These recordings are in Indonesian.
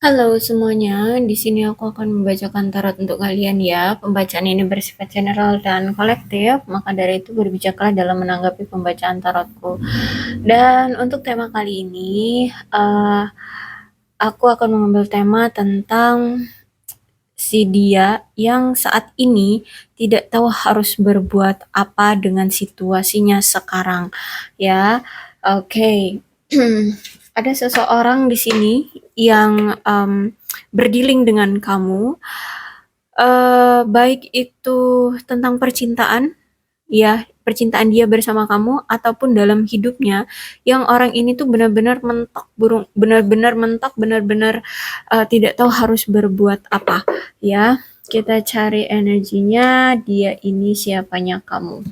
Halo semuanya, di sini aku akan membacakan tarot untuk kalian ya. Pembacaan ini bersifat general dan kolektif, maka dari itu berbijaklah dalam menanggapi pembacaan tarotku. Dan untuk tema kali ini, aku akan mengambil tema tentang si dia yang saat ini tidak tahu harus berbuat apa dengan situasinya sekarang. Ya, oke. Ada seseorang di sini yang berdealing dengan kamu, baik itu tentang percintaan, ya, percintaan dia bersama kamu ataupun dalam hidupnya, yang orang ini tuh benar-benar mentok, benar-benar mentok, benar-benar tidak tahu harus berbuat apa, ya. Kita cari energinya, dia ini siapanya kamu.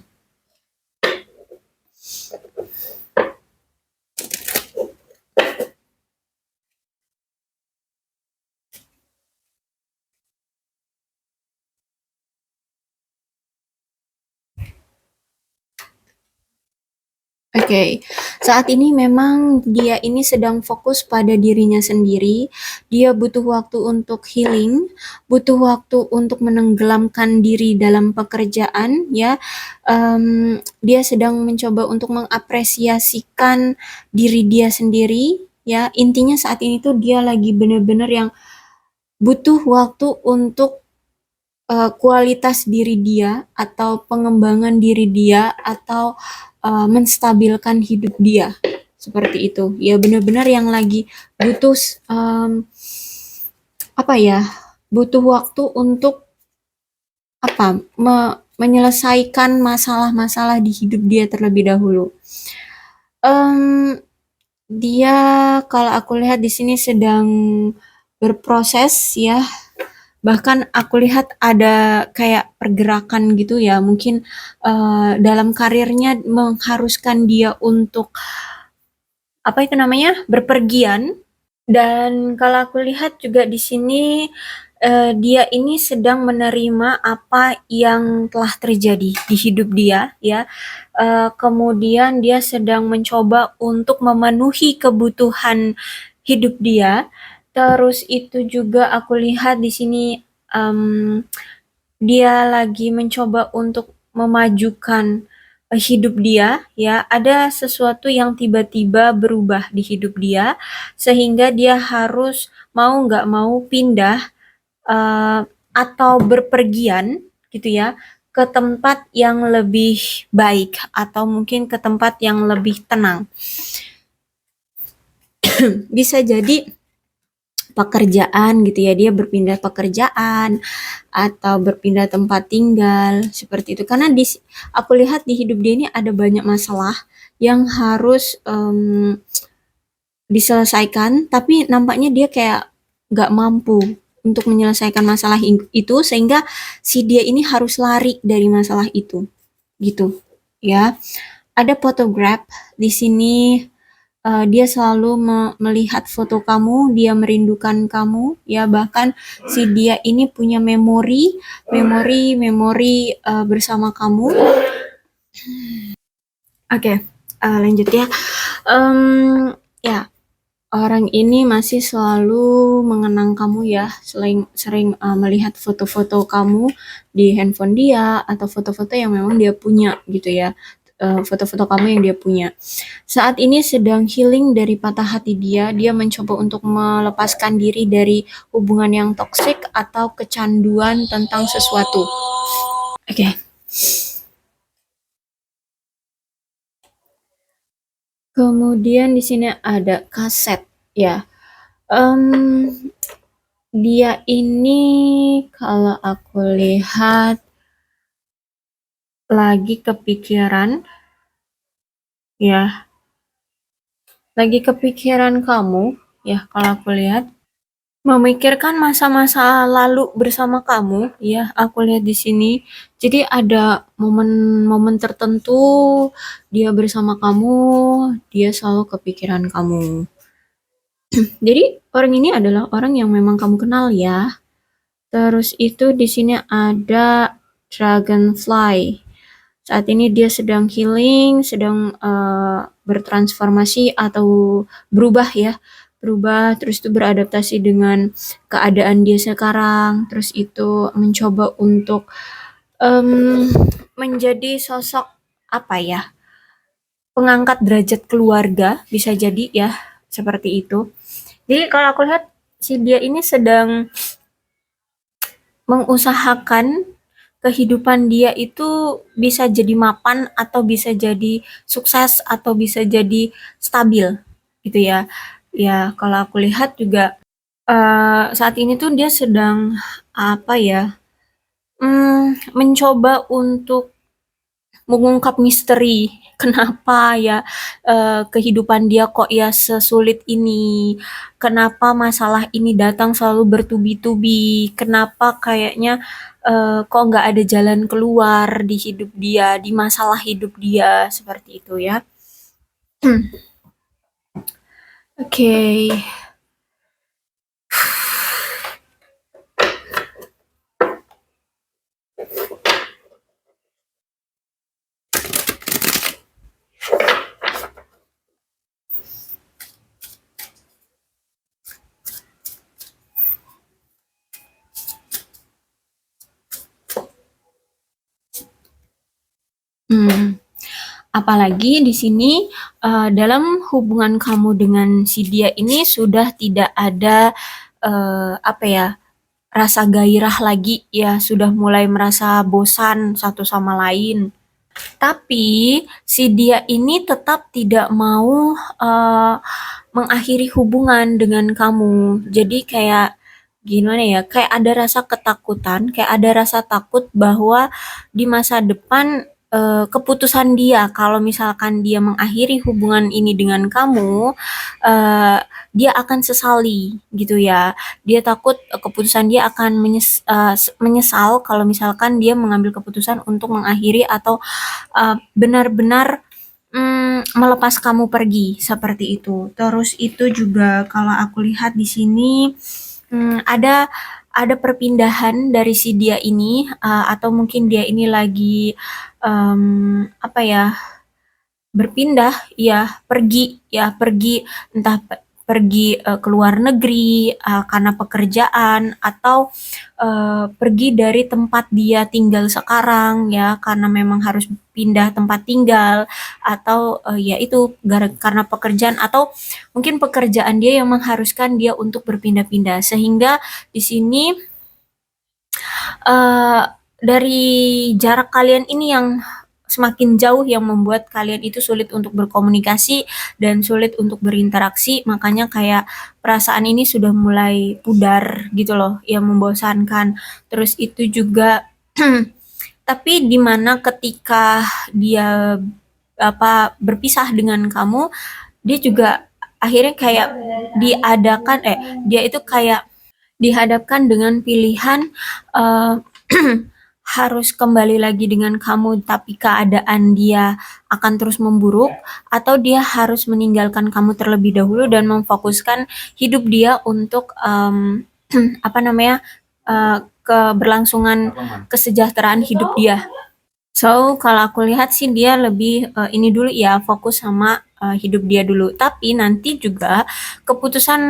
Oke, saat ini memang dia ini sedang fokus pada dirinya sendiri. Dia butuh waktu untuk healing, butuh waktu untuk menenggelamkan diri dalam pekerjaan, ya. Dia sedang mencoba untuk mengapresiasikan diri dia sendiri, ya. Intinya saat ini tuh dia lagi bener-bener yang butuh waktu untuk kualitas diri dia atau pengembangan diri dia atau menstabilkan hidup dia seperti itu ya, benar-benar yang lagi butuh apa ya, butuh waktu untuk apa, menyelesaikan masalah-masalah di hidup dia terlebih dahulu. Dia kalau aku lihat di sini sedang berproses ya. Bahkan aku lihat ada kayak pergerakan gitu ya, mungkin dalam karirnya mengharuskan dia untuk apa itu namanya, berpergian. Dan kalau aku lihat juga di sini dia ini sedang menerima apa yang telah terjadi di hidup dia ya. Kemudian dia sedang mencoba untuk memenuhi kebutuhan hidup dia. Terus itu juga aku lihat di sini dia lagi mencoba untuk memajukan hidup dia ya. Ada sesuatu yang tiba-tiba berubah di hidup dia sehingga dia harus mau nggak mau pindah uh, atau berpergian gitu ya, ke tempat yang lebih baik atau mungkin ke tempat yang lebih tenang. Bisa jadi pekerjaan gitu ya, dia berpindah pekerjaan atau berpindah tempat tinggal seperti itu, karena aku lihat di hidup dia ini ada banyak masalah yang harus diselesaikan, tapi nampaknya dia kayak nggak mampu untuk menyelesaikan masalah itu, sehingga si dia ini harus lari dari masalah itu gitu ya. Ada photograph di sini. Dia selalu melihat foto kamu, dia merindukan kamu, ya, bahkan si dia ini punya memori bersama kamu. Oke, lanjut ya. Ya, orang ini masih selalu mengenang kamu ya, sering melihat foto-foto kamu di handphone dia atau foto-foto yang memang dia punya gitu ya. Foto-foto kamu yang dia punya. Saat ini sedang healing dari patah hati dia. Dia mencoba untuk melepaskan diri dari hubungan yang toksik atau kecanduan tentang sesuatu. Oke. Kemudian di sini ada kaset ya. Dia ini kalau aku lihat lagi kepikiran ya, lagi kepikiran kamu ya, kalau aku lihat memikirkan masa-masa lalu bersama kamu ya, aku lihat di sini. Jadi ada momen-momen tertentu dia bersama kamu, dia selalu kepikiran kamu. Jadi orang ini adalah orang yang memang kamu kenal ya. Terus itu di sini ada dragonfly. Saat ini dia sedang healing, sedang bertransformasi atau berubah ya, berubah, terus itu beradaptasi dengan keadaan dia sekarang, terus itu mencoba untuk menjadi sosok apa ya, pengangkat derajat keluarga, bisa jadi ya, seperti itu. Jadi kalau aku lihat si dia ini sedang mengusahakan kehidupan dia itu bisa jadi mapan atau bisa jadi sukses atau bisa jadi stabil gitu ya. Ya kalau aku lihat juga saat ini tuh dia sedang apa ya, mencoba untuk mengungkap misteri kenapa ya kehidupan dia kok ya sesulit ini, kenapa masalah ini datang selalu bertubi-tubi, kenapa kayaknya kok nggak ada jalan keluar di hidup dia, di masalah hidup dia seperti itu ya. Oke. Apalagi di sini dalam hubungan kamu dengan si dia ini sudah tidak ada apa ya, rasa gairah lagi ya, sudah mulai merasa bosan satu sama lain. Tapi si dia ini tetap tidak mau mengakhiri hubungan dengan kamu. Jadi kayak gimana ya? Kayak ada rasa ketakutan, kayak ada rasa takut bahwa di masa depan keputusan dia kalau misalkan dia mengakhiri hubungan ini dengan kamu, eh, dia akan sesali gitu ya. Dia takut keputusan dia akan menyesal kalau misalkan dia mengambil keputusan untuk mengakhiri atau benar-benar melepas kamu pergi seperti itu. Terus itu juga kalau aku lihat di sini ada perpindahan dari si dia ini atau mungkin dia ini lagi apa ya, berpindah ya pergi entah pergi ke luar negeri karena pekerjaan atau pergi dari tempat dia tinggal sekarang ya karena memang harus pindah tempat tinggal atau ya itu karena pekerjaan atau mungkin pekerjaan dia yang mengharuskan dia untuk berpindah-pindah sehingga di sini eh, dari jarak kalian ini yang semakin jauh yang membuat kalian itu sulit untuk berkomunikasi dan sulit untuk berinteraksi, makanya kayak perasaan ini sudah mulai pudar gitu loh, yang membosankan. Terus itu juga tapi di mana ketika dia berpisah dengan kamu, dia juga akhirnya kayak diadakan dia itu kayak dihadapkan dengan pilihan eh, harus kembali lagi dengan kamu tapi keadaan dia akan terus memburuk atau dia harus meninggalkan kamu terlebih dahulu dan memfokuskan hidup dia untuk apa namanya keberlangsungan kesejahteraan hidup dia. So, kalau aku lihat sih dia lebih ini dulu ya, fokus sama hidup dia dulu. Tapi nanti juga keputusan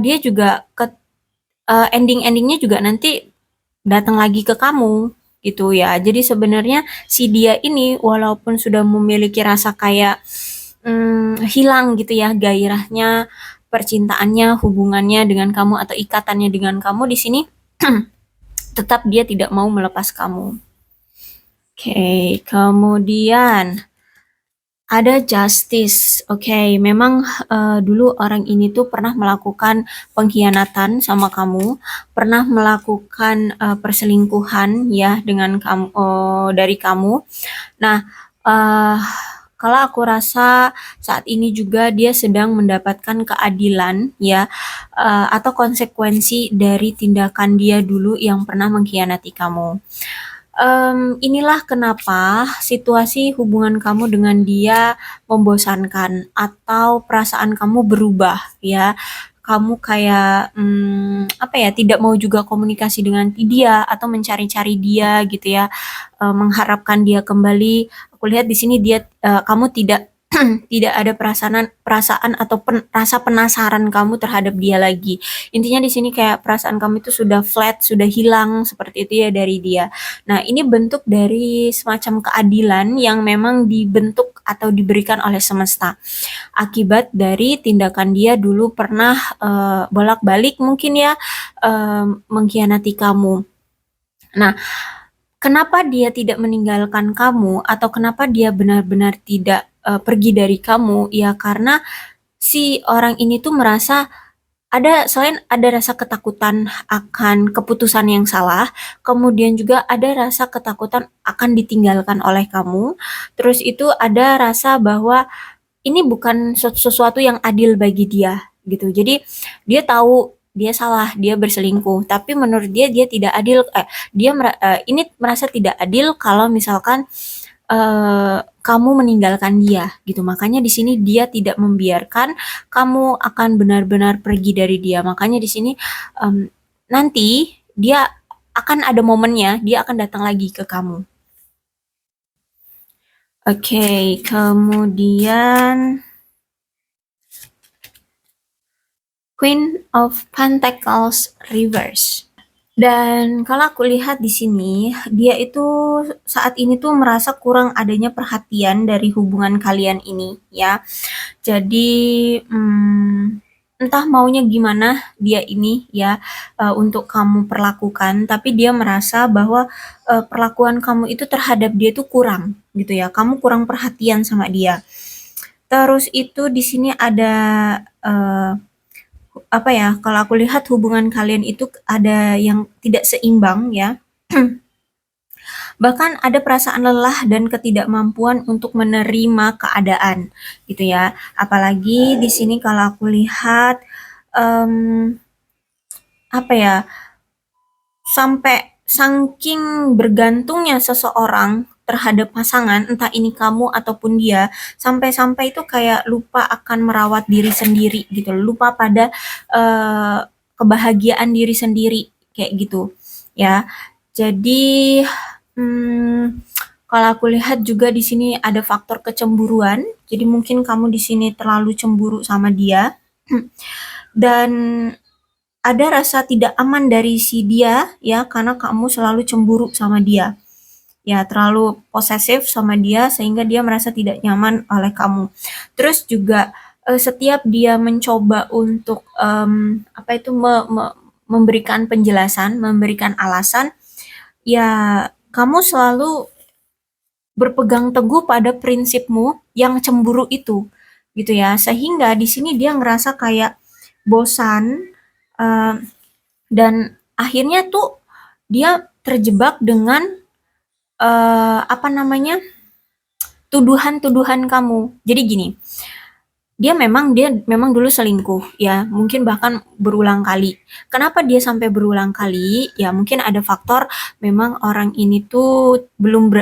dia juga ending-endingnya juga nanti datang lagi ke kamu gitu ya. Jadi sebenarnya si dia ini walaupun sudah memiliki rasa kayak hilang gitu ya gairahnya, percintaannya, hubungannya dengan kamu atau ikatannya dengan kamu di sini tetap dia tidak mau melepas kamu. Oke, kemudian ada justice. Oke, memang dulu orang ini tuh pernah melakukan pengkhianatan sama kamu, pernah melakukan perselingkuhan ya dengan kamu dari kamu. Nah, eh, kalau aku rasa saat ini juga dia sedang mendapatkan keadilan ya atau konsekuensi dari tindakan dia dulu yang pernah mengkhianati kamu. Inilah kenapa situasi hubungan kamu dengan dia membosankan atau perasaan kamu berubah ya. Kamu kayak apa ya, tidak mau juga komunikasi dengan dia atau mencari-cari dia gitu ya, mengharapkan dia kembali. Aku lihat di sini dia kamu tidak tidak ada perasaan perasaan atau rasa penasaran kamu terhadap dia lagi. Intinya di sini kayak perasaan kamu itu sudah flat, sudah hilang seperti itu ya dari dia. Nah, ini bentuk dari semacam keadilan yang memang dibentuk atau diberikan oleh semesta akibat dari tindakan dia dulu pernah bolak-balik mungkin ya mengkhianati kamu. Nah, kenapa dia tidak meninggalkan kamu atau kenapa dia benar-benar tidak pergi dari kamu? Ya karena si orang ini tuh merasa selain ada rasa ketakutan akan keputusan yang salah, kemudian juga ada rasa ketakutan akan ditinggalkan oleh kamu. Terus itu ada rasa bahwa ini bukan sesuatu yang adil bagi dia gitu. Jadi dia tahu dia salah, dia berselingkuh, tapi menurut dia dia tidak adil. Ini merasa tidak adil kalau misalkan kamu meninggalkan dia gitu. Makanya di sini dia tidak membiarkan kamu akan benar-benar pergi dari dia. Makanya di sini nanti dia akan ada momennya, dia akan datang lagi ke kamu. Oke, kemudian Queen of Pentacles reverse. Dan kalau aku lihat di sini, dia itu saat ini tuh merasa kurang adanya perhatian dari hubungan kalian ini, ya. Jadi, entah maunya gimana dia ini ya untuk kamu perlakukan, tapi dia merasa bahwa perlakuan kamu itu terhadap dia tuh kurang gitu ya. Kamu kurang perhatian sama dia. Terus itu di sini ada apa ya? Kalau aku lihat hubungan kalian itu ada yang tidak seimbang ya. Bahkan ada perasaan lelah dan ketidakmampuan untuk menerima keadaan gitu ya. Apalagi di sini kalau aku lihat em, apa ya, sampai saking bergantungnya seseorang terhadap pasangan, entah ini kamu ataupun dia, sampai-sampai itu kayak lupa akan merawat diri sendiri gitu, lupa pada eh, kebahagiaan diri sendiri kayak gitu ya. Jadi kalau aku lihat juga di sini ada faktor kecemburuan. Jadi mungkin kamu di sini terlalu cemburu sama dia. Dan ada rasa tidak aman dari si dia ya karena kamu selalu cemburu sama dia. Ya, terlalu posesif sama dia sehingga dia merasa tidak nyaman oleh kamu. Terus juga setiap dia mencoba untuk apa itu memberikan penjelasan, memberikan alasan, ya kamu selalu berpegang teguh pada prinsipmu yang cemburu itu, gitu ya. Sehingga di sini dia ngerasa kayak bosan eh, dan akhirnya tuh dia terjebak dengan apa namanya tuduhan-tuduhan kamu. Jadi gini, dia memang dulu selingkuh ya, mungkin bahkan berulang kali. Kenapa dia sampai berulang kali? Ya mungkin ada faktor memang orang ini tuh belum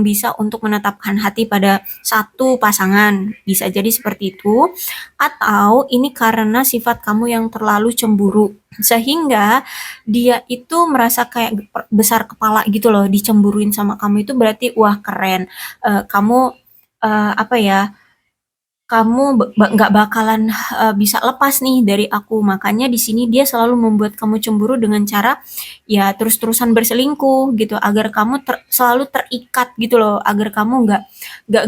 bisa untuk menetapkan hati pada satu pasangan. Bisa jadi seperti itu. Atau ini karena sifat kamu yang terlalu cemburu sehingga dia itu merasa kayak besar kepala gitu loh, dicemburuin sama kamu itu berarti wah keren. Kamu apa ya, kamu nggak bakalan bisa lepas nih dari aku. Makanya di sini dia selalu membuat kamu cemburu dengan cara ya terus-terusan berselingkuh gitu agar kamu selalu terikat gitu loh, agar kamu nggak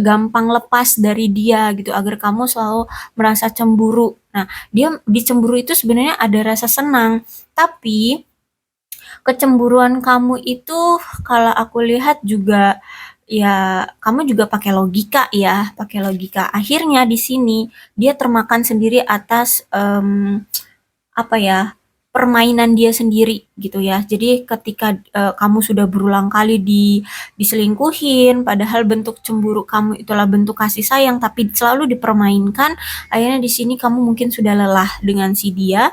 gampang lepas dari dia gitu, agar kamu selalu merasa cemburu. Nah, dia dicemburu itu sebenarnya ada rasa senang, tapi kecemburuan kamu itu kalau aku lihat juga ya kamu juga pakai logika ya, pakai logika. Akhirnya di sini dia termakan sendiri atas apa ya, permainan dia sendiri gitu ya. Jadi ketika kamu sudah berulang kali diselingkuhin, padahal bentuk cemburu kamu itulah bentuk kasih sayang, tapi selalu dipermainkan. Akhirnya di sini kamu mungkin sudah lelah dengan si dia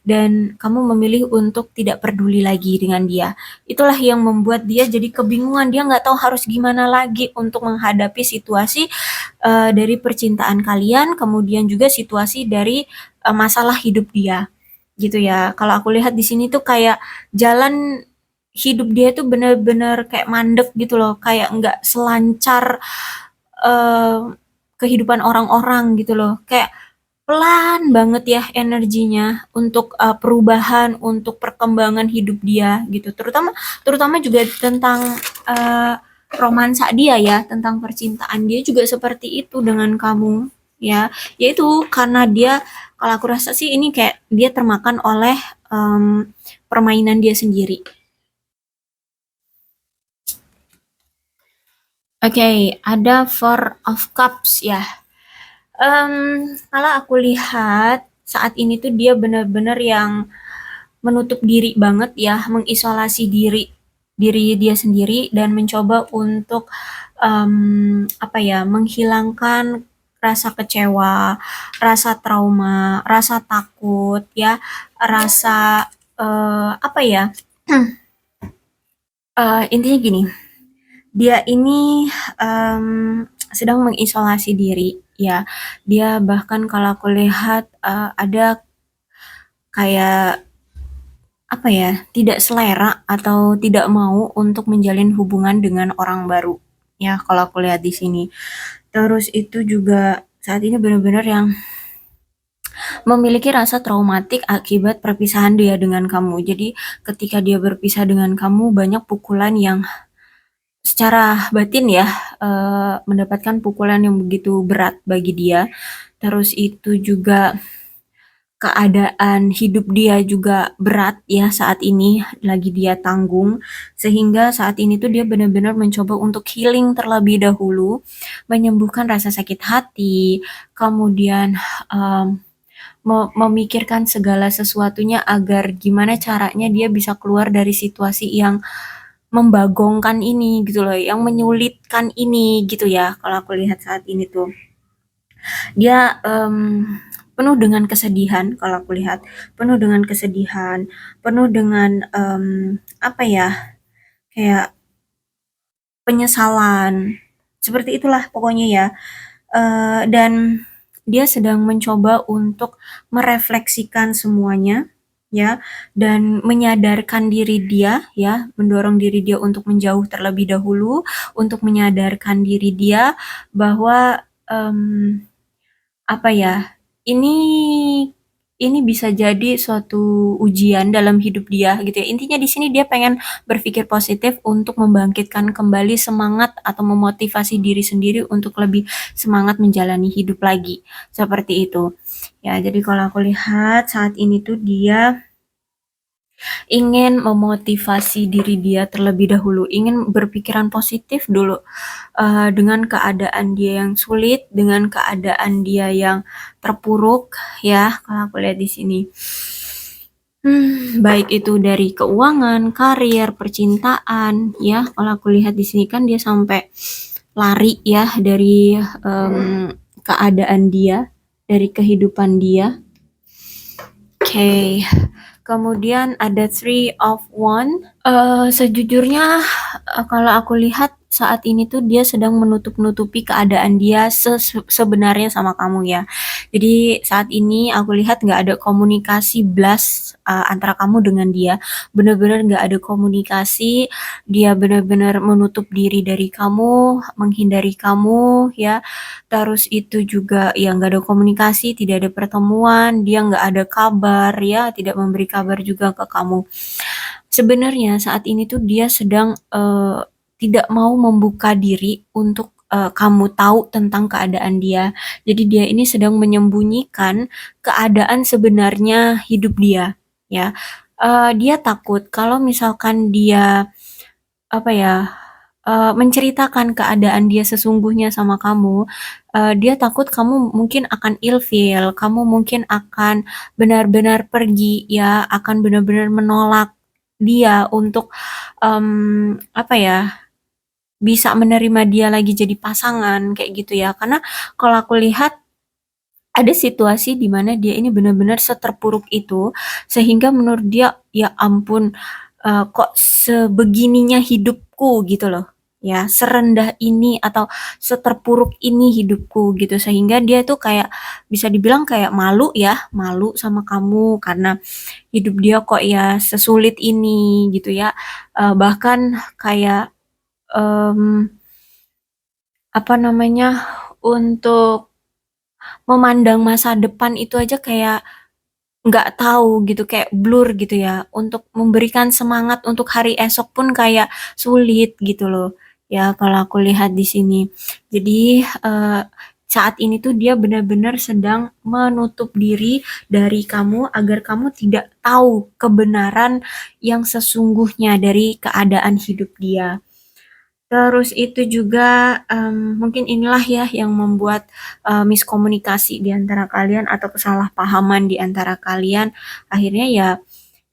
dan kamu memilih untuk tidak peduli lagi dengan dia. Itulah yang membuat dia jadi kebingungan. Dia nggak tahu harus gimana lagi untuk menghadapi situasi dari percintaan kalian, kemudian juga situasi dari masalah hidup dia gitu ya. Kalau aku lihat di sini tuh kayak jalan hidup dia tuh bener-bener kayak mandek gitu loh, kayak nggak selancar eh, kehidupan orang-orang gitu loh. Kayak pelan banget ya energinya untuk perubahan, untuk perkembangan hidup dia gitu. Terutama terutama juga tentang uh, romansa dia ya, tentang percintaan dia juga seperti itu dengan kamu ya. Yaitu karena dia, kalau aku rasa sih ini kayak dia termakan oleh permainan dia sendiri. Oke, ada Four of Cups ya. Kalau aku lihat saat ini tuh dia benar-benar yang menutup diri banget ya, mengisolasi diri dia sendiri dan mencoba untuk apa ya, menghilangkan rasa kecewa, rasa trauma, rasa takut ya, rasa apa ya? Intinya gini, dia ini sedang mengisolasi diri ya. Dia bahkan kalau aku lihat ada kayak apa ya, tidak selera atau tidak mau untuk menjalin hubungan dengan orang baru. Ya, kalau aku lihat di sini. Terus itu juga saat ini benar-benar yang memiliki rasa traumatik akibat perpisahan dia dengan kamu. Jadi, ketika dia berpisah dengan kamu, banyak pukulan yang secara batin ya, mendapatkan pukulan yang begitu berat bagi dia. Terus itu juga keadaan hidup dia juga berat ya saat ini, lagi dia tanggung, sehingga saat ini tuh dia benar-benar mencoba untuk healing terlebih dahulu, menyembuhkan rasa sakit hati, kemudian memikirkan segala sesuatunya agar gimana caranya dia bisa keluar dari situasi yang membagongkan ini gitu loh, yang menyulitkan ini gitu ya. Kalau aku lihat saat ini tuh dia penuh dengan kesedihan, kalau aku lihat penuh dengan kesedihan, penuh dengan apa ya, kayak penyesalan, seperti itulah pokoknya ya. Dan dia sedang mencoba untuk merefleksikan semuanya ya, dan menyadarkan diri dia ya, mendorong diri dia untuk menjauh terlebih dahulu, untuk menyadarkan diri dia bahwa apa ya, ini ini bisa jadi suatu ujian dalam hidup dia gitu ya. Intinya di sini dia pengen berpikir positif untuk membangkitkan kembali semangat atau memotivasi diri sendiri untuk lebih semangat menjalani hidup lagi. Seperti itu. Ya, jadi kalau aku lihat saat ini tuh dia ingin memotivasi diri dia terlebih dahulu, ingin berpikiran positif dulu dengan keadaan dia yang sulit, dengan keadaan dia yang terpuruk, ya. Kalau aku lihat di sini, baik itu dari keuangan, karir, percintaan, ya. Kalau aku lihat di sini kan dia sampai lari ya dari keadaan dia, dari kehidupan dia. Oke. Okay. Kemudian ada Three of One. Sejujurnya kalau aku lihat saat ini tuh dia sedang menutup-nutupi keadaan dia sebenarnya sama kamu ya. Jadi saat ini aku lihat nggak ada komunikasi blast antara kamu dengan dia. Benar-benar nggak ada komunikasi. Dia benar-benar menutup diri dari kamu, menghindari kamu ya. Terus itu juga ya nggak ada komunikasi, tidak ada pertemuan, dia nggak ada kabar ya, tidak memberi kabar juga ke kamu. Sebenarnya saat ini tuh dia sedang tidak mau membuka diri untuk kamu tahu tentang keadaan dia. Jadi dia ini sedang menyembunyikan keadaan sebenarnya hidup dia, ya. Dia takut kalau misalkan dia apa ya, menceritakan keadaan dia sesungguhnya sama kamu, dia takut kamu mungkin akan ilfeel, kamu mungkin akan benar-benar pergi ya, akan benar-benar menolak dia untuk apa ya, bisa menerima dia lagi jadi pasangan kayak gitu ya. Karena kalau aku lihat ada situasi di mana dia ini benar-benar seterpuruk itu sehingga menurut dia ya ampun, kok sebegininya hidupku gitu loh ya, serendah ini atau seterpuruk ini hidupku gitu, sehingga dia tuh kayak bisa dibilang kayak malu ya, malu sama kamu karena hidup dia kok ya sesulit ini gitu ya. Bahkan kayak apa namanya, untuk memandang masa depan itu aja kayak nggak tahu gitu, kayak blur gitu ya. Untuk memberikan semangat untuk hari esok pun kayak sulit gitu loh. Ya, kalau aku lihat di sini. Jadi, saat ini tuh dia benar-benar sedang menutup diri dari kamu agar kamu tidak tahu kebenaran yang sesungguhnya dari keadaan hidup dia. Terus itu juga, mungkin inilah ya yang membuat, miskomunikasi di antara kalian atau kesalahpahaman di antara kalian. Akhirnya ya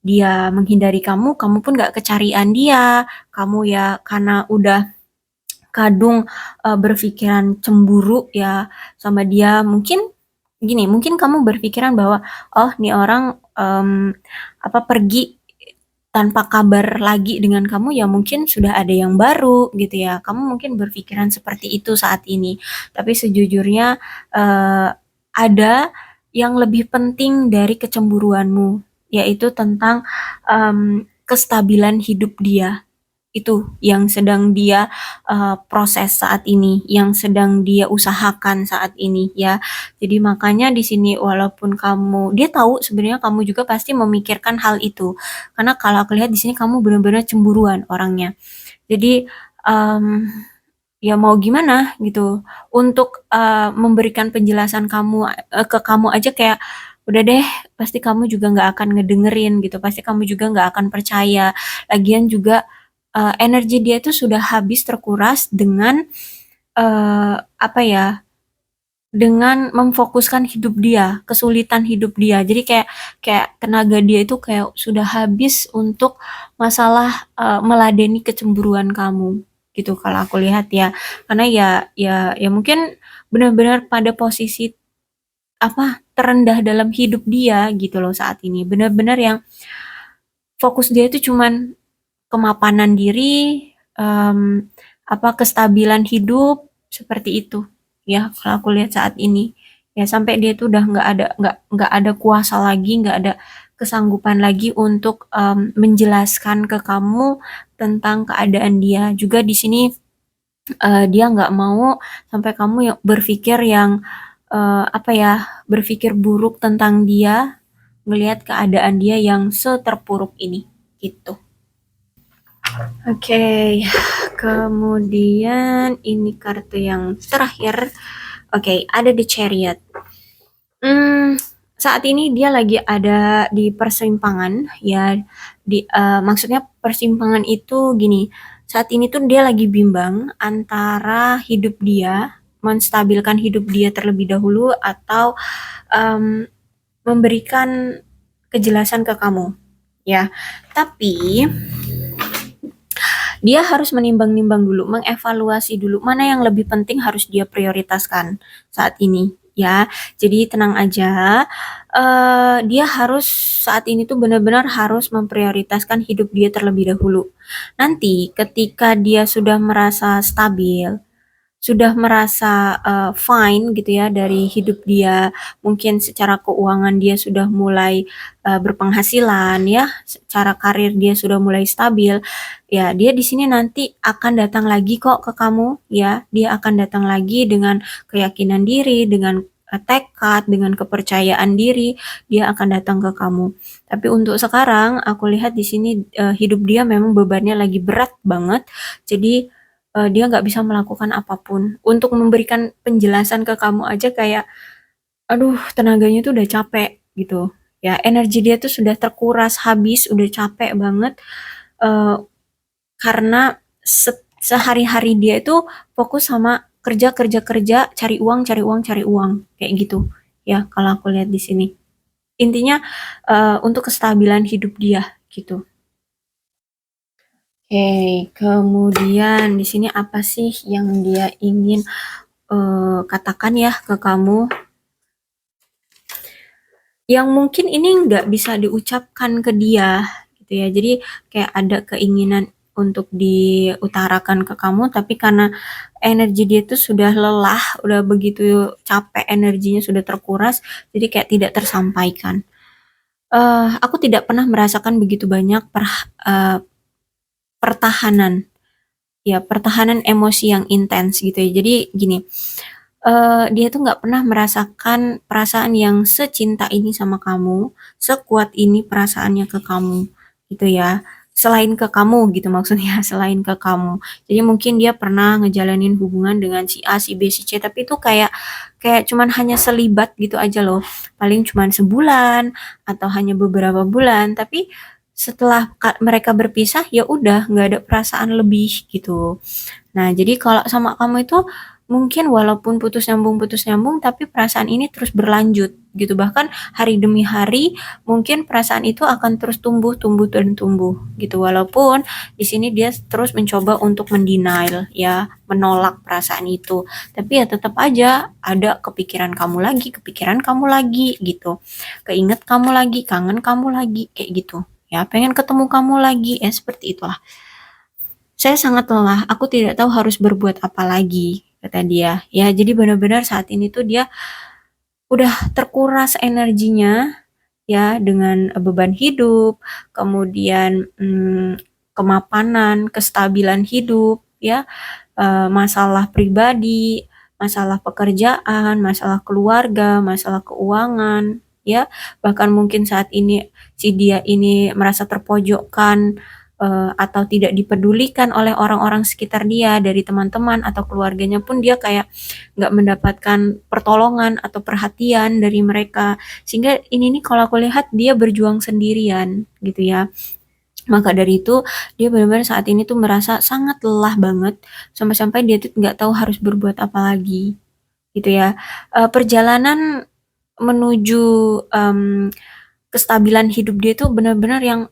dia menghindari kamu, kamu pun nggak kecarian dia, kamu ya karena udah kadung, berpikiran cemburu ya sama dia, mungkin gini, mungkin kamu berpikiran bahwa, "Oh, nih orang, pergi tanpa kabar lagi dengan kamu, ya mungkin sudah ada yang baru gitu ya." Kamu mungkin berpikiran seperti itu saat ini. Tapi sejujurnya ada yang lebih penting dari kecemburuanmu, yaitu tentang kestabilan hidup dia. Itu yang sedang dia proses saat ini, yang sedang dia usahakan saat ini ya. Jadi makanya di sini walaupun dia tahu sebenarnya kamu juga pasti memikirkan hal itu. Karena kalau aku lihat di sini kamu benar-benar cemburuan orangnya. Jadi um, ya mau gimana gitu. Untuk memberikan penjelasan ke kamu aja kayak udah deh, pasti kamu juga nggak akan ngedengerin gitu. Pasti kamu juga nggak akan percaya. Lagian juga energi dia itu sudah habis terkuras dengan apa ya? Dengan memfokuskan hidup dia, kesulitan hidup dia. Jadi kayak kayak tenaga dia itu kayak sudah habis untuk masalah meladeni kecemburuan kamu gitu kalau aku lihat ya. Karena ya mungkin benar-benar pada posisi terendah dalam hidup dia gitu loh saat ini. Benar-benar yang fokus dia itu cuman kemapanan diri, kestabilan hidup, seperti itu. Ya, kalau aku lihat saat ini. Ya, sampai dia tuh udah nggak ada kuasa lagi, nggak ada kesanggupan lagi untuk menjelaskan ke kamu tentang keadaan dia. Juga di sini dia nggak mau sampai kamu yang berpikir yang berpikir buruk tentang dia, melihat keadaan dia yang seterpuruk ini, gitu. Oke, kemudian ini kartu yang terakhir. Oke, ada The Chariot. Hmm, saat ini dia lagi ada di persimpangan, ya. Maksudnya persimpangan itu gini. Saat ini tuh dia lagi bimbang antara hidup dia, menstabilkan hidup dia terlebih dahulu atau em, memberikan kejelasan ke kamu, ya. Tapi dia harus menimbang-nimbang dulu, mengevaluasi dulu mana yang lebih penting harus dia prioritaskan saat ini ya. Jadi tenang aja, dia harus saat ini tuh benar-benar harus memprioritaskan hidup dia terlebih dahulu. Nanti ketika dia sudah merasa stabil, sudah merasa fine gitu ya dari hidup dia, mungkin secara keuangan dia sudah mulai berpenghasilan ya, secara karir dia sudah mulai stabil, ya dia di sini nanti akan datang lagi kok ke kamu ya, dia akan datang lagi dengan keyakinan diri, dengan tekad, dengan kepercayaan diri, dia akan datang ke kamu. Tapi untuk sekarang aku lihat di sini hidup dia memang bebannya lagi berat banget, jadi dia nggak bisa melakukan apapun. Untuk memberikan penjelasan ke kamu aja kayak, aduh tenaganya tuh udah capek gitu. Ya, energi dia tuh sudah terkuras habis, udah capek banget. eh, karena sehari-hari dia itu fokus sama kerja kerja kerja, cari uang cari uang cari uang kayak gitu. Ya, kalau aku lihat di sini. Intinya untuk kestabilan hidup dia gitu. Oke, kemudian di sini apa sih yang dia ingin katakan ya ke kamu, yang mungkin ini nggak bisa diucapkan ke dia gitu ya. Jadi kayak ada keinginan untuk diutarakan ke kamu, tapi karena energi dia tuh sudah lelah, udah begitu capek, energinya sudah terkuras, jadi kayak tidak tersampaikan. Aku tidak pernah merasakan begitu banyak eh, pertahanan, ya pertahanan emosi yang intens gitu ya. Jadi gini, dia tuh nggak pernah merasakan perasaan yang secinta ini sama kamu, sekuat ini perasaannya ke kamu, gitu ya. Selain ke kamu gitu maksudnya, selain ke kamu. Jadi mungkin dia pernah ngejalanin hubungan dengan si A, si B, si C, tapi itu kayak kayak cuman hanya selibat gitu aja loh. Paling cuman sebulan atau hanya beberapa bulan, tapi setelah mereka berpisah ya udah nggak ada perasaan lebih gitu. Nah, jadi kalau sama kamu itu mungkin walaupun putus nyambung, tapi perasaan ini terus berlanjut gitu. Bahkan hari demi hari mungkin perasaan itu akan terus tumbuh, tumbuh dan tumbuh gitu. Walaupun di sini dia terus mencoba untuk mendenial ya, menolak perasaan itu. Tapi ya tetap aja ada kepikiran kamu lagi gitu. Keinget kamu lagi, kangen kamu lagi kayak gitu. Ya, pengen ketemu kamu lagi, ya seperti itulah. Saya sangat lelah, aku tidak tahu harus berbuat apa lagi, kata dia. Ya, jadi benar-benar saat ini tuh dia udah terkuras energinya ya dengan beban hidup, kemudian kemapanan, kestabilan hidup, ya, masalah pribadi, masalah pekerjaan, masalah keluarga, masalah keuangan, ya, bahkan mungkin saat ini si dia ini merasa terpojokkan atau tidak dipedulikan oleh orang-orang sekitar dia, dari teman-teman atau keluarganya pun dia kayak nggak mendapatkan pertolongan atau perhatian dari mereka, sehingga ini nih kalau aku lihat dia berjuang sendirian gitu ya. Maka dari itu dia benar-benar saat ini tuh merasa sangat lelah banget, sampai-sampai dia tuh nggak tahu harus berbuat apa lagi gitu ya. Perjalanan menuju kestabilan hidup dia tuh benar-benar yang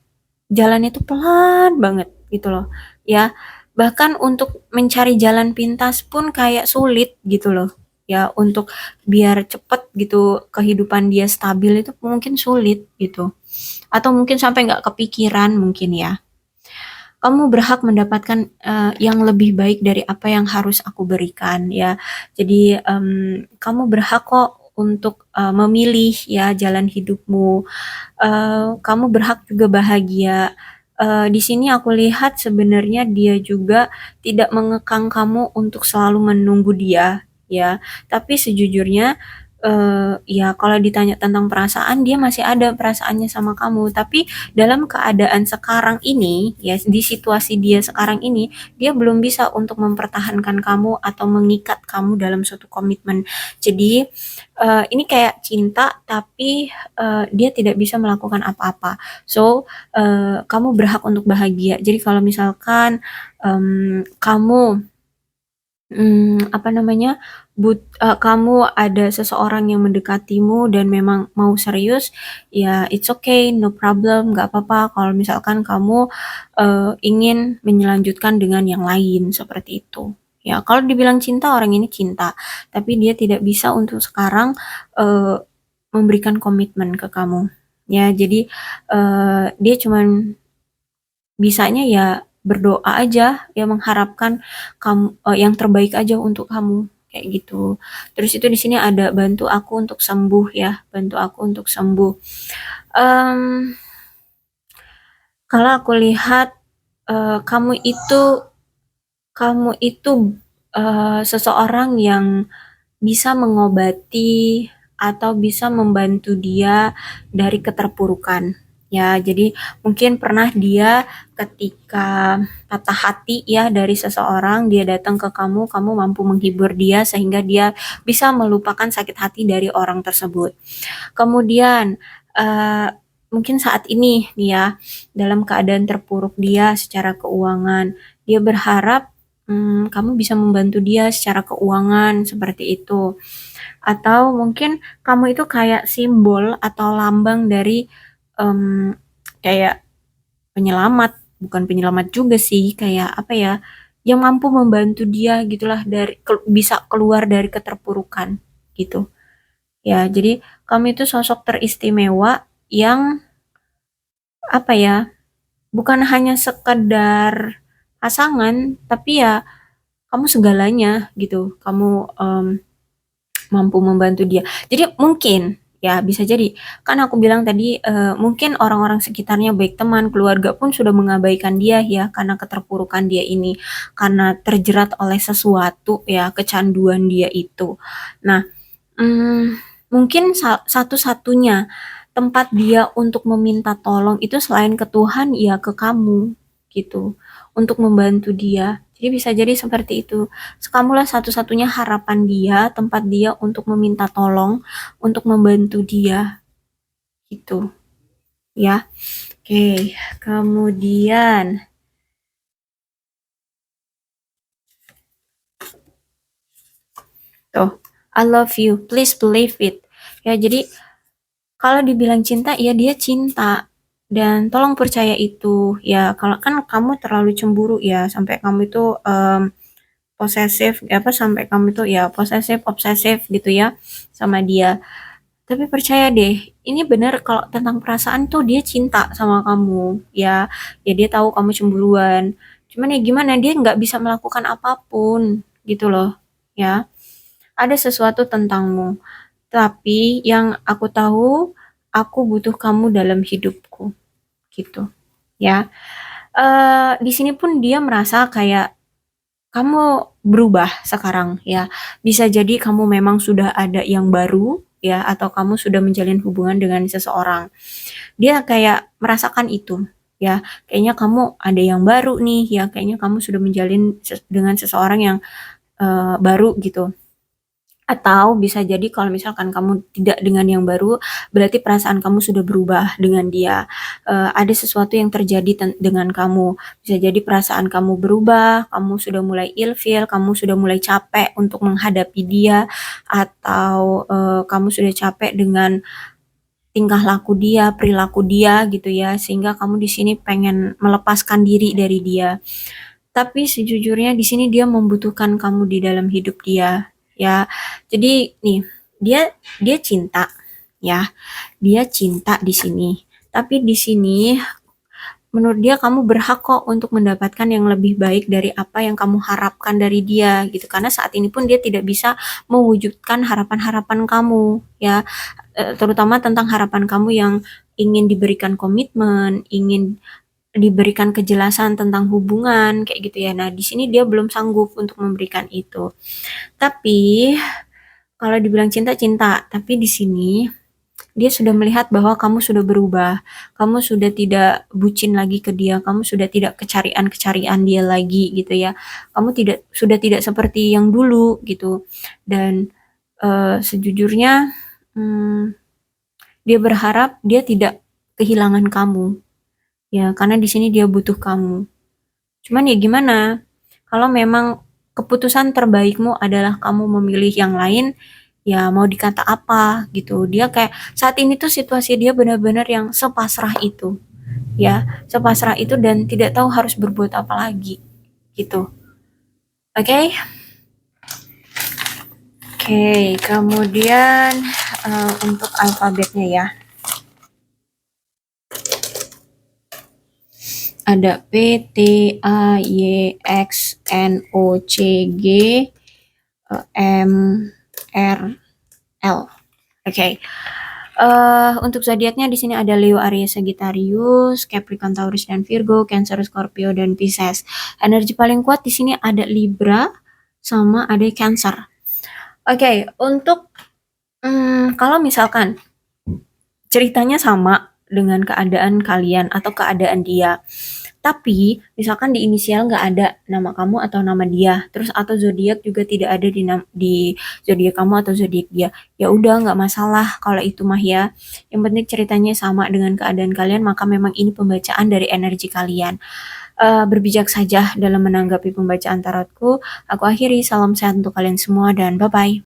jalannya tuh pelan banget gitu loh ya. Bahkan untuk mencari jalan pintas pun kayak sulit gitu loh ya, untuk biar cepet gitu kehidupan dia stabil itu mungkin sulit gitu, atau mungkin sampai nggak kepikiran mungkin ya. Kamu berhak mendapatkan yang lebih baik dari apa yang harus aku berikan ya. Jadi kamu berhak kok untuk memilih ya jalan hidupmu. Kamu berhak juga bahagia. Di sini aku lihat sebenarnya dia juga tidak mengekang kamu untuk selalu menunggu dia ya. Tapi sejujurnya ya kalau ditanya tentang perasaan, dia masih ada perasaannya sama kamu. Tapi dalam keadaan sekarang ini, ya di situasi dia sekarang ini, dia belum bisa untuk mempertahankan kamu atau mengikat kamu dalam suatu komitmen. Jadi ini kayak cinta, tapi dia tidak bisa melakukan apa-apa. So kamu berhak untuk bahagia. Jadi kalau misalkan kamu apa namanya, kamu ada seseorang yang mendekatimu dan memang mau serius, ya it's okay, no problem, nggak apa-apa kalau misalkan kamu ingin menyelanjutkan dengan yang lain seperti itu. Ya, kalau dibilang cinta, orang ini cinta, tapi dia tidak bisa untuk sekarang memberikan komitmen ke kamu. Ya, jadi dia cuman bisanya ya berdoa aja, ya mengharapkan kamu yang terbaik aja untuk kamu kayak gitu. Terus itu di sini ada bantu aku untuk sembuh ya, bantu aku untuk sembuh. Em, Kalau aku lihat kamu itu seseorang yang bisa mengobati atau bisa membantu dia dari keterpurukan. Ya, jadi mungkin pernah dia ketika patah hati ya dari seseorang, dia datang ke kamu, kamu mampu menghibur dia sehingga dia bisa melupakan sakit hati dari orang tersebut. Kemudian mungkin saat ini nih ya, dalam keadaan terpuruk dia secara keuangan, dia berharap kamu bisa membantu dia secara keuangan seperti itu. Atau mungkin kamu itu kayak simbol atau lambang dari em, kayak penyelamat, bukan penyelamat juga sih, kayak apa ya, yang mampu membantu dia gitulah dari bisa keluar dari keterpurukan gitu. Ya, jadi kamu itu sosok teristimewa yang apa ya, bukan hanya sekedar pasangan, tapi ya kamu segalanya gitu. Kamu mampu membantu dia. Jadi mungkin Ya, bisa jadi. Kan aku bilang tadi, mungkin orang-orang sekitarnya, baik teman, keluarga pun sudah mengabaikan dia ya, karena keterpurukan dia ini, karena terjerat oleh sesuatu ya, kecanduan dia itu. Nah, mungkin satu-satunya tempat dia untuk meminta tolong itu selain ke Tuhan, ya ke kamu, gitu. Untuk membantu dia. Jadi bisa jadi seperti itu. Kamulah satu-satunya harapan dia, tempat dia untuk meminta tolong, untuk membantu dia, gitu. Ya. Oke, kemudian tuh, I love you, please believe it. Ya, jadi kalau dibilang cinta, ya dia cinta. Dan tolong percaya itu. Ya, kalau kan kamu terlalu cemburu ya, sampai kamu itu posesif, apa sampai kamu itu ya posesif, obsesif gitu ya sama dia. Tapi percaya deh, ini benar kalau tentang perasaan tuh dia cinta sama kamu. Ya, ya dia tahu kamu cemburuan. Cuman ya gimana, dia nggak bisa melakukan apapun gitu loh. Ya, ada sesuatu tentangmu. Tapi yang aku tahu, aku butuh kamu dalam hidupku, gitu. Ya, di sini pun dia merasa kayak kamu berubah sekarang ya. Bisa jadi kamu memang sudah ada yang baru ya, atau kamu sudah menjalin hubungan dengan seseorang. Dia kayak merasakan itu ya. Kayaknya kamu ada yang baru nih ya, kayaknya kamu sudah menjalin dengan seseorang yang baru gitu. Atau bisa jadi kalau misalkan kamu tidak dengan yang baru, berarti perasaan kamu sudah berubah dengan dia. Ada sesuatu yang terjadi dengan kamu. Bisa jadi perasaan kamu berubah, kamu sudah mulai ilfeel, kamu sudah mulai capek untuk menghadapi dia, atau kamu sudah capek dengan tingkah laku dia, perilaku dia gitu ya, sehingga kamu di sini pengen melepaskan diri dari dia. Tapi sejujurnya di sini dia membutuhkan kamu di dalam hidup dia, ya. Jadi nih, dia dia cinta, ya. Dia cinta di sini. Tapi di sini menurut dia kamu berhak kok untuk mendapatkan yang lebih baik dari apa yang kamu harapkan dari dia gitu. Karena saat ini pun dia tidak bisa mewujudkan harapan-harapan kamu, ya. Terutama tentang harapan kamu yang ingin diberikan komitmen, ingin diberikan kejelasan tentang hubungan kayak gitu ya. Nah, di sini dia belum sanggup untuk memberikan itu. Tapi kalau dibilang cinta cinta, tapi di sini dia sudah melihat bahwa kamu sudah berubah. Kamu sudah tidak bucin lagi ke dia, kamu sudah tidak kecarian-kecarian dia lagi gitu ya. Kamu sudah tidak seperti yang dulu gitu. Dan sejujurnya hmm, dia berharap dia tidak kehilangan kamu. Ya, karena di sini dia butuh kamu. Cuman ya gimana? Kalau memang keputusan terbaikmu adalah kamu memilih yang lain, ya mau dikata apa gitu. Dia kayak saat ini tuh situasi dia benar-benar yang sepasrah itu. Ya, sepasrah itu dan tidak tahu harus berbuat apa lagi gitu. Oke? Okay? Oke, okay, kemudian untuk alfabetnya ya. Ada P, T, A, Y, X, N, O, C, G, M, R, L. Oke. Okay. Untuk zodiaknya di sini ada Leo, Aries, Sagittarius, Capricorn, Taurus dan Virgo, Cancer, Scorpio dan Pisces. Energi paling kuat di sini ada Libra sama ada Cancer. Oke, okay, untuk kalau misalkan ceritanya sama dengan keadaan kalian atau keadaan dia, tapi misalkan di inisial nggak ada nama kamu atau nama dia, terus atau zodiak juga tidak ada di zodiak kamu atau zodiak dia, ya udah nggak masalah kalau itu mah ya. Yang penting ceritanya sama dengan keadaan kalian, maka memang ini pembacaan dari energi kalian. Berbijak saja dalam menanggapi pembacaan tarotku. Aku akhiri, salam sehat untuk kalian semua dan bye bye.